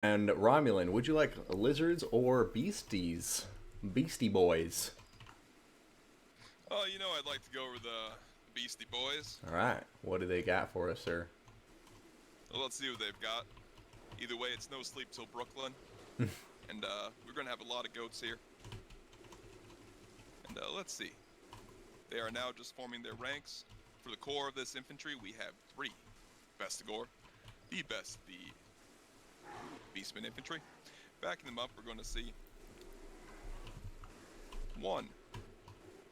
And Romulan, would you like lizards or beasties? Beastie boys. Oh, I'd like to go over the Beastie Boys. All right. What do they got for us, sir? Well, let's see what they've got. Either way, it's no sleep till Brooklyn, and we're gonna have a lot of goats here. And let's see. They are now just forming their ranks. For the core of this infantry, we have 3 Vestigor, the best, the Beastman infantry. Backing them up, we're going to see 1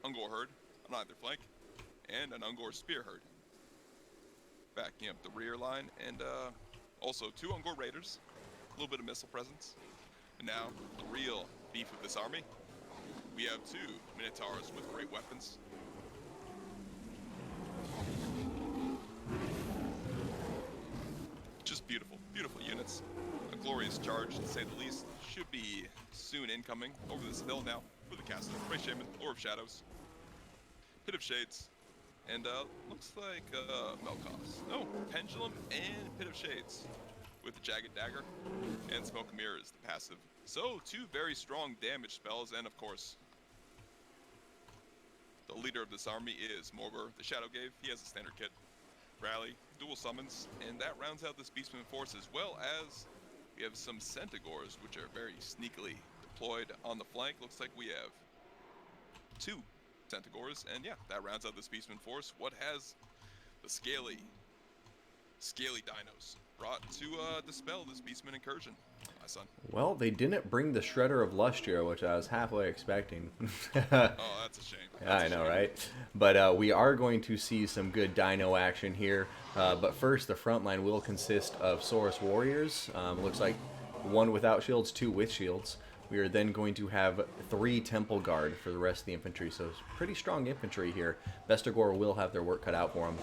Ungor herd on either flank, and an Ungor spear herd. Backing up the rear line, and also 2 Ungor raiders, a little bit of missile presence. And now, the real beef of this army, we have 2 Minotaurs with great weapons. Just beautiful, beautiful units. A glorious charge, to say the least, should be soon incoming over this hill now for the castle. Ray Shaman, Lord of Shadows, Pit of Shades, and looks like Melkos. No, Pendulum and Pit of Shades with the Jagged Dagger, and Smoke and Mirror is the passive. So 2 very strong damage spells, and of course, the leader of this army is Morgor, the Shadow Gave. He has a standard kit. Rally, dual summons, and that rounds out this Beastman force, as well as we have some Centaurs, which are very sneakily deployed on the flank. Looks like we have 2 Centaurs, and yeah, that rounds out this Beastman force. What has the scaly dinos brought to dispel this Beastman incursion, my son? Well, they didn't bring the Shredder of Lustria, which I was halfway expecting. Oh, that's a shame. Yeah, I know, right? But we are going to see some good dino action here. But first, the front line will consist of Saurus warriors. Looks like 1 without shields, 2 with shields. We are then going to have 3 Temple Guard for the rest of the infantry, so it's pretty strong infantry here. Vestigor will have their work cut out for them.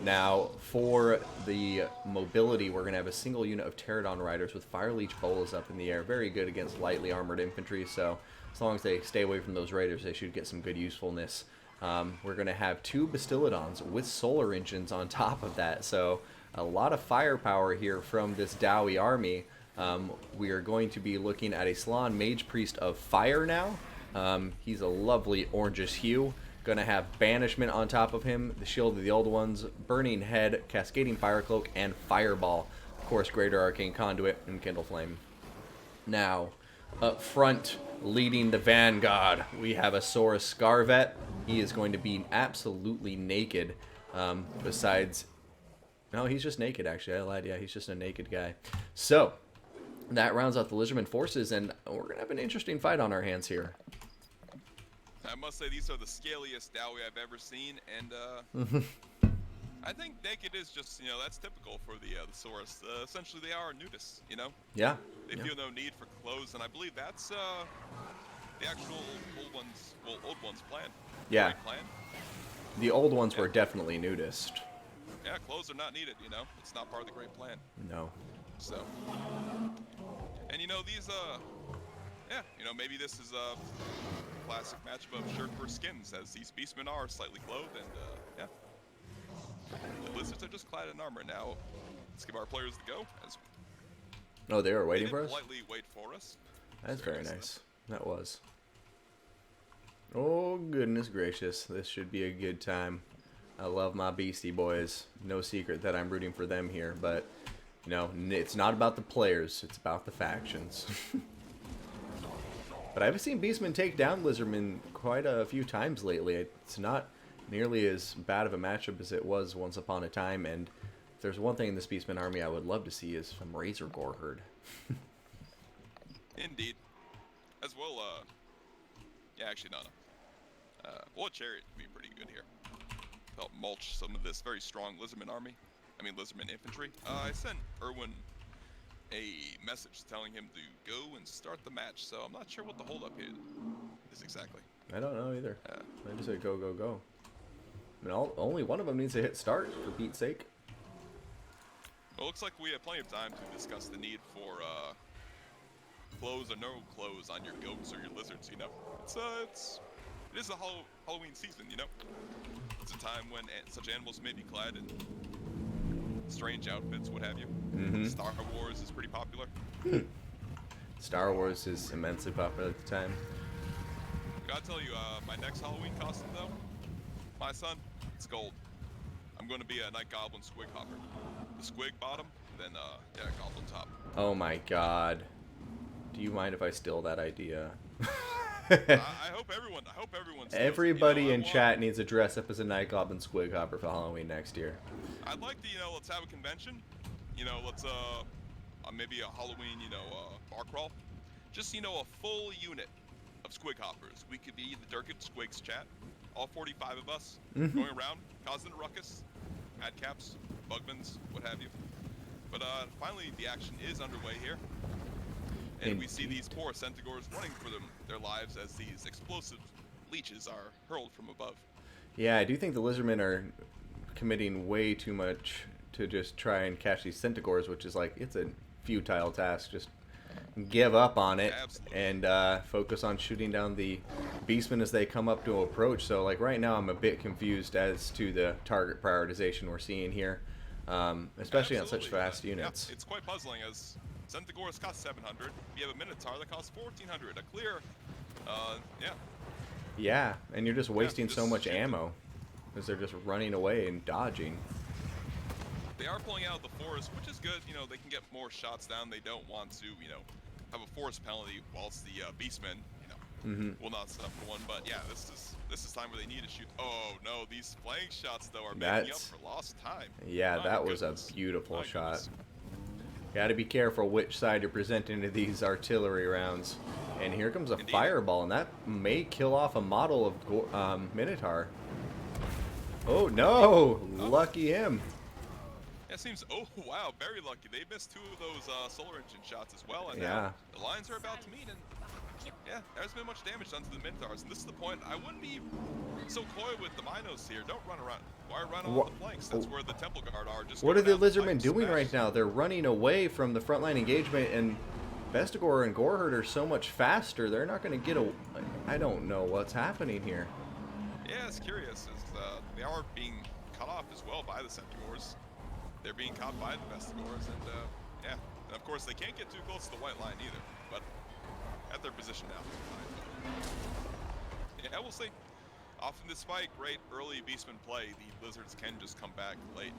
Now, for the mobility, we're going to have a single unit of Pterodon Riders with Fire Leech Bolas up in the air. Very good against lightly armored infantry, so as long as they stay away from those Raiders, they should get some good usefulness. We're going to have 2 Bastillodons with solar engines on top of that, so a lot of firepower here from this Dowie army. We are going to be looking at a Salon Mage Priest of Fire now. He's a lovely orangish hue. Going to have Banishment on top of him, the Shield of the Old Ones, Burning Head, Cascading Fire Cloak, and Fireball. Of course, Greater Arcane Conduit and Kindle Flame. Now, up front, leading the vanguard, we have a Saurus Scarvet. He is going to be absolutely naked. Besides, no, he's just naked, actually. I lied. Yeah, he's just a naked guy. So, that rounds out the Lizardman forces, and we're going to have an interesting fight on our hands here. I must say, these are the scaliest Dowie I've ever seen, and I think naked is just, that's typical for the Saurus. Essentially, they are nudists, Yeah. They feel no need for clothes, and I believe that's the actual Old One's plan. Yeah. Right plan. The Old Ones were definitely nudist. Yeah, clothes are not needed, It's not part of the great plan. No. So, and these, maybe this is a classic matchup of shirt for skins, as these beastmen are slightly clothed, and yeah. The lizards are just clad in armor. Now, let's give our players the go. As Oh, they were waiting they for did us? politely wait for us. That's very nice. That was. Oh, goodness gracious. This should be a good time. I love my Beastie Boys. No secret that I'm rooting for them here, but, it's not about the players. It's about the factions. But I've seen Beastmen take down Lizardmen quite a few times lately. It's not nearly as bad of a matchup as it was once upon a time, and if there's one thing in this Beastman army I would love to see is some Razor Gore herd. Indeed. As well, yeah, actually, no. Well, Chariot would be pretty good here. Help mulch some of this very strong Lizardman infantry. I sent Erwin a message telling him to go and start the match, so I'm not sure what the holdup is exactly. I don't know either. I just said go, go, go. I mean, only one of them needs to hit start, for Pete's sake. Well, it looks like we have plenty of time to discuss the need for clothes or no clothes on your goats or your lizards. It is a Halloween season. It's a time when such animals may be clad in strange outfits, what have you. Mm-hmm. Star Wars is pretty popular. Star Wars is immensely popular at the time. Gotta tell you, my next Halloween costume though, my son, it's gold. I'm going to be a Night Goblin Squig Hopper. The Squig bottom, then yeah, Goblin top. Oh my god. Do you mind if I steal that idea? I hope everyone. Steals it. Everybody You know, in chat needs to dress up as a Night Goblin Squig Hopper for Halloween next year. I'd like to, let's have a convention. Let's maybe a Halloween, bar crawl. Just a full unit of Squig Hoppers. We could be the Durkin Squigs chat. All 45 of us going around, causing a ruckus, ad caps, bugmans, what have you. But finally, the action is underway here. And we see these poor Centaurs running for their lives as these explosive leeches are hurled from above. Yeah, I do think the Lizardmen are committing way too much to just try and catch these Centaurs, which is like, it's a futile task. Just give up on it. Absolutely. And focus on shooting down the Beastmen as they come up to approach. So like right now I'm a bit confused as to the target prioritization we're seeing here, especially on such fast units. Yeah, it's quite puzzling as Centaurs cost 700. You have a Minotaur that costs 1400. A clear, Yeah, and you're just wasting so much ammo because they're just running away and dodging. They are pulling out of the forest, which is good. They can get more shots down. They don't want to, have a forest penalty whilst the Beastmen, will not suffer one. But yeah, this is time where they need to shoot. Oh no, these flank shots though are making up for lost time. Yeah, that was a beautiful shot. Got to be careful which side you're presenting to these artillery rounds. And here comes a fireball, and that may kill off a model of Minotaur. Oh no! Lucky him. It seems, oh wow, very lucky. They missed 2 of those solar engine shots as well, and now the lines are about to meet, and yeah, there hasn't been much damage done to the Minotaurs, and this is the point. I wouldn't be so coy with the Minos here. Don't run around. Why run on the flanks? That's where the Temple Guard are. Just what are the Lizardmen doing right now? They're running away from the frontline engagement, and Vestigor and Goreherd are so much faster. They're not going to get a... I don't know what's happening here. Yeah, it's curious. They are being cut off as well by the Centaurs. They're being caught by the Vestigors, and yeah. And of course, they can't get too close to the white line either, but at their position now. Yeah, we'll see. Often despite great early Beastman play, the Lizards can just come back late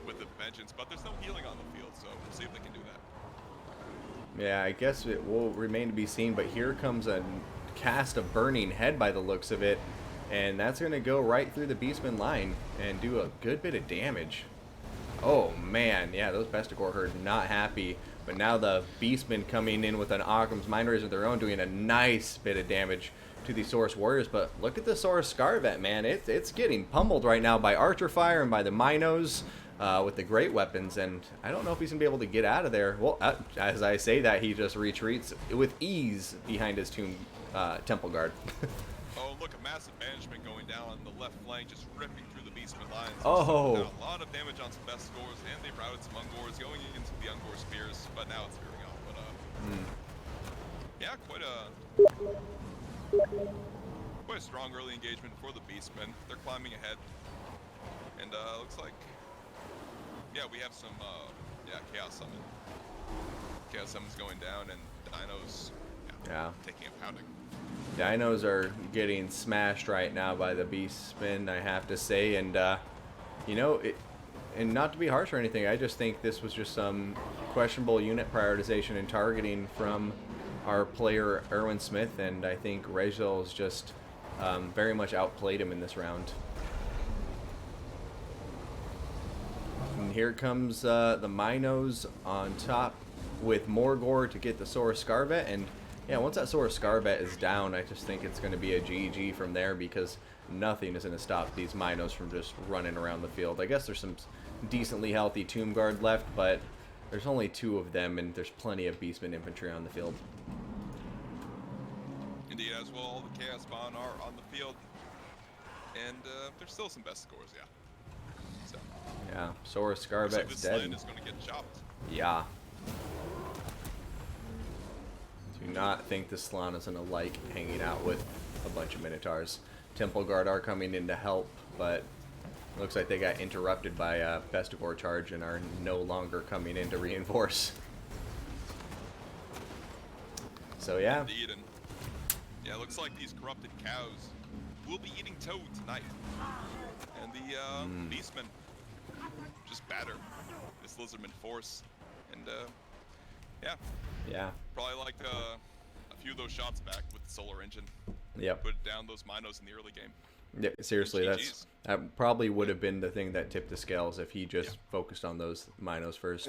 with the vengeance, but there's no healing on the field, so we'll see if they can do that. Yeah, I guess it will remain to be seen, but here comes a cast of Burning Head by the looks of it, and that's going to go right through the Beastman line and do a good bit of damage. Oh man, yeah, those Vestigor herd not happy, but now the Beastmen coming in with an Occam's Mind Razor of their own, doing a nice bit of damage to the Saurus Warriors. But look at the Saurus Scarvet, man. It's getting pummeled right now by Archer Fire and by the Minos with the great weapons, and I don't know if he's going to be able to get out of there. Well, as I say that, he just retreats with ease behind his Temple Guard. Oh, look, a massive banishment going down on the left flank, just ripping through the Beastman lines. Oh. A lot of damage on some Vestigors, and they routed some Ungors going into the Ungor spears, but now it's veering off. But yeah, quite a strong early engagement for the Beastmen. They're climbing ahead, and looks like we have some Chaos Summon. Chaos Summon's going down, and Dinos taking a pounding. Dinos are getting smashed right now by the Beastmen, I have to say, and and not to be harsh or anything, I just think this was just some questionable unit prioritization and targeting from our player Erwin Smith, and I think Rejzel's just very much outplayed him in this round. And here comes the Minos on top with Morgor to get the Saurus Scarvet, and yeah, once that Saurus Scarvet is down, I just think it's going to be a GG from there, because nothing is going to stop these Minos from just running around the field. I guess there's some decently healthy Tomb Guard left, but there's only 2 of them, and there's plenty of Beastman infantry on the field. Indeed, as well, all the Chaos Spawn are on the field, and there's still some Vestigors, So. Yeah, Saurus Scarvet's like this dead. land is going to get chopped. Yeah. Do not think the Slann is going to like hanging out with a bunch of Minotaurs. Temple Guard are coming in to help, but Looks like they got interrupted by Festivore charge and are no longer coming in to reinforce. So yeah. Indeed, and yeah, it looks like these corrupted cows will be eating Toad tonight. And the Beastmen just batter this Lizardman force. And yeah. Yeah. Probably like a few of those shots back with the solar engine. Yep. Put down those Minos in the early game. Yeah, seriously, GGs. that probably would have been the thing that tipped the scales if he just focused on those Minos first.